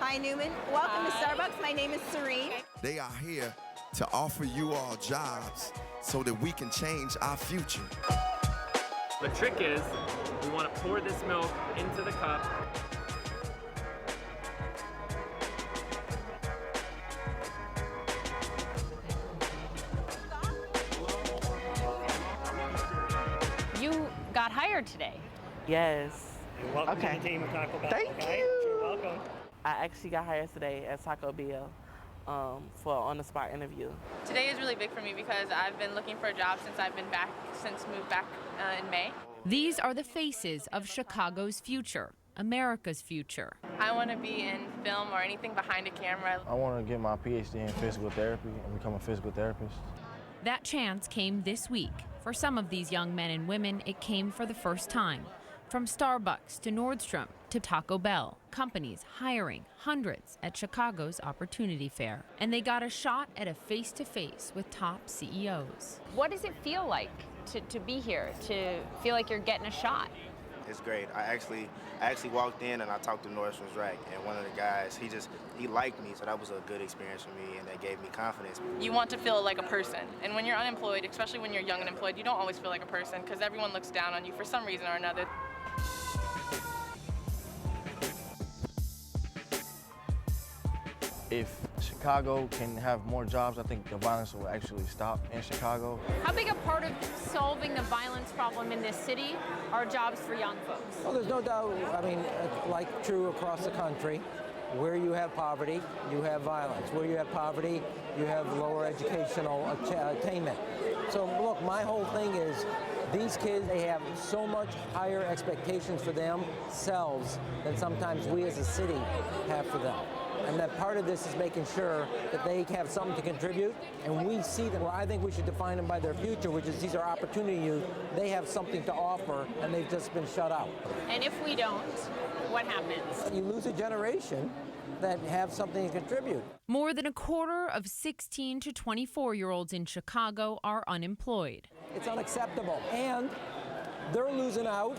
Ryan Newman. Welcome to Starbucks. My name is Serene. They are here to offer you all jobs so that we can change our future. The trick is we want to pour this milk into the cup. You got hired today. Yes. Welcome to the team of Taco Bell. Thank you. You're welcome. I actually got hired today at Taco Bell for an on-the-spot interview. Today is really big for me because I've been looking for a job since moved back in May. These are the faces of Chicago's future, America's future. I want to be in film or anything behind a camera. I want to get my PhD in physical therapy and become a physical therapist. That chance came this week. For some of these young men and women, it came for the first time. From Starbucks to Nordstrom to Taco Bell, companies hiring hundreds at Chicago's Opportunity Fair. And they got a shot at a face-to-face with top CEOs. What does it feel like to be here, to feel like you're getting a shot? It's great. I actually walked in and I talked to Nordstrom's Rack, and one of the guys, he liked me, so that was a good experience for me, and that gave me confidence. You want to feel like a person, and when you're unemployed, especially when you're young and unemployed, you don't always feel like a person because everyone looks down on you for some reason or another. If Chicago can have more jobs, I think the violence will actually stop in Chicago. How big a part of solving the violence problem in this city are jobs for young folks? Well, there's no doubt, I mean, like true across the country, where you have poverty, you have violence. Where you have poverty, you have lower educational attainment. So look, my whole thing is these kids, they have so much higher expectations for themselves than sometimes we as a city have for them. And that part of this is making sure that they have something to contribute, and we see them. Well, I think we should define them by their future, which is these are opportunity youth. They have something to offer, and they've just been shut out. And if we don't, what happens? You lose a generation that have something to contribute. More than a quarter of 16 to 24-year-olds in Chicago are unemployed. It's unacceptable, and they're losing out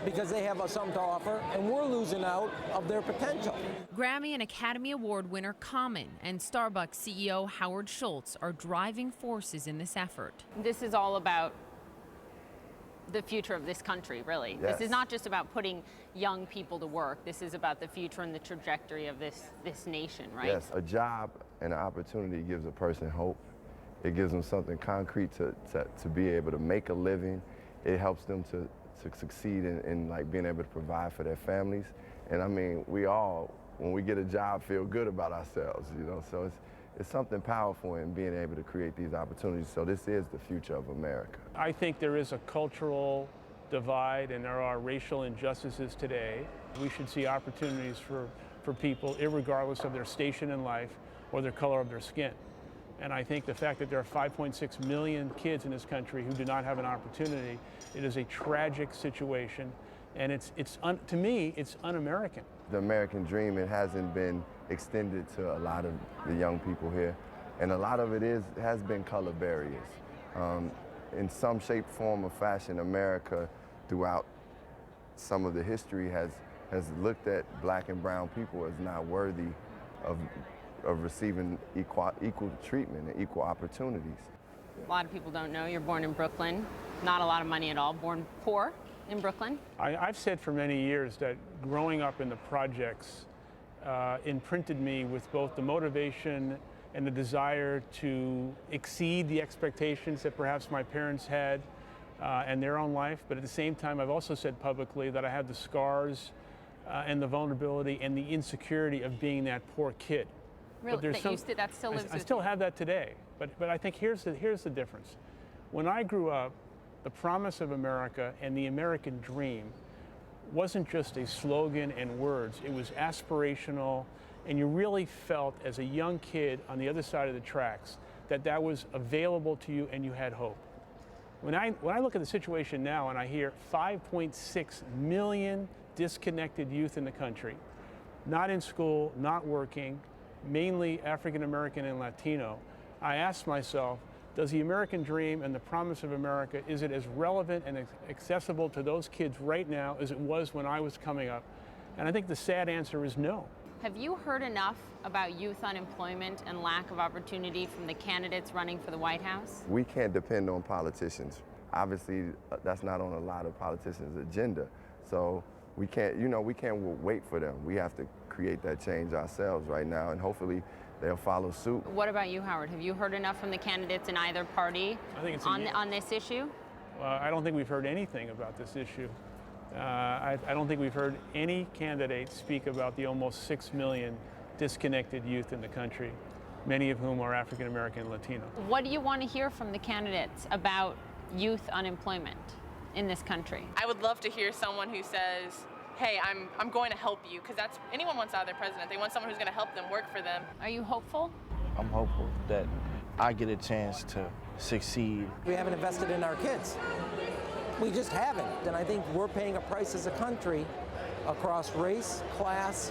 because they have something to offer, and we're losing out of their potential. Grammy and Academy Award winner Common and Starbucks CEO Howard Schultz are driving forces in this effort. This is all about the future of this country, really. Yes. This is not just about putting young people to work. This is about the future and the trajectory of this nation, right? Yes, a job and an opportunity gives a person hope. It gives them something concrete to be able to make a living. It helps them to succeed in like being able to provide for their families. And I mean, we all, when we get a job, feel good about ourselves, you know? So it's something powerful in being able to create these opportunities. So this is the future of America. I think there is a cultural divide and there are racial injustices today. We should see opportunities for people, irregardless of their station in life or their color of their skin. And I think the fact that there are 5.6 million kids in this country who do not have an opportunity, it is a tragic situation. And to me, it's un-American. The American dream, it hasn't been extended to a lot of the young people here. And a lot of it has been color barriers. In some shape, form, or fashion, America, throughout some of the history, has looked at black and brown people as not worthy of receiving equal treatment and equal opportunities. A lot of people don't know you're born in Brooklyn, not a lot of money at all, born poor in Brooklyn. I've said for many years that growing up in the projects imprinted me with both the motivation and the desire to exceed the expectations that perhaps my parents had in their own life. But at the same time, I've also said publicly that I had the scars and the vulnerability and the insecurity of being that poor kid. Really? That still lives with you? I still have that today. But I think here's the difference. When I grew up, the promise of America and the American dream wasn't just a slogan and words. It was aspirational, and you really felt as a young kid on the other side of the tracks that was available to you and you had hope. When I look at the situation now and I hear 5.6 million disconnected youth in the country, not in school, not working, mainly African American and Latino, I ask myself, does the American dream and the promise of America, is it as relevant and accessible to those kids right now as it was when I was coming up? And I think the sad answer is no. Have you heard enough about youth unemployment and lack of opportunity from the candidates running for the White House? We can't depend on politicians. Obviously, that's not on a lot of politicians' agenda. So we can't, we can't wait for them. We have to create that change ourselves right now, and hopefully they'll follow suit. What about you, Howard? Have you heard enough from the candidates in either party on this issue? I don't think we've heard anything about this issue. I don't think we've heard any candidate speak about the almost 6 million disconnected youth in the country, many of whom are African American and Latino. What do you want to hear from the candidates about youth unemployment in this country? I would love to hear someone who says, hey, I'm going to help you, because that's anyone wants out of their president. They want someone who's going to help them, work for them. Are you hopeful? I'm hopeful that I get a chance to succeed. We haven't invested in our kids. We just haven't. And I think we're paying a price as a country across race, class,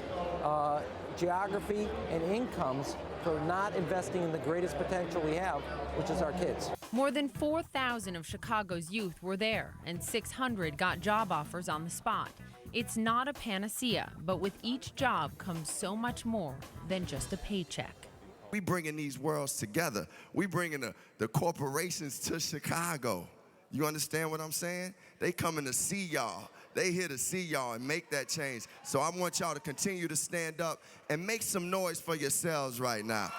geography, and incomes for not investing in the greatest potential we have, which is our kids. More than 4,000 of Chicago's youth were there, and 600 got job offers on the spot. It's not a panacea, but with each job comes so much more than just a paycheck. We bringing these worlds together. We bringing the corporations to Chicago. You understand what I'm saying? They coming to see y'all. They here to see y'all and make that change. So I want y'all to continue to stand up and make some noise for yourselves right now.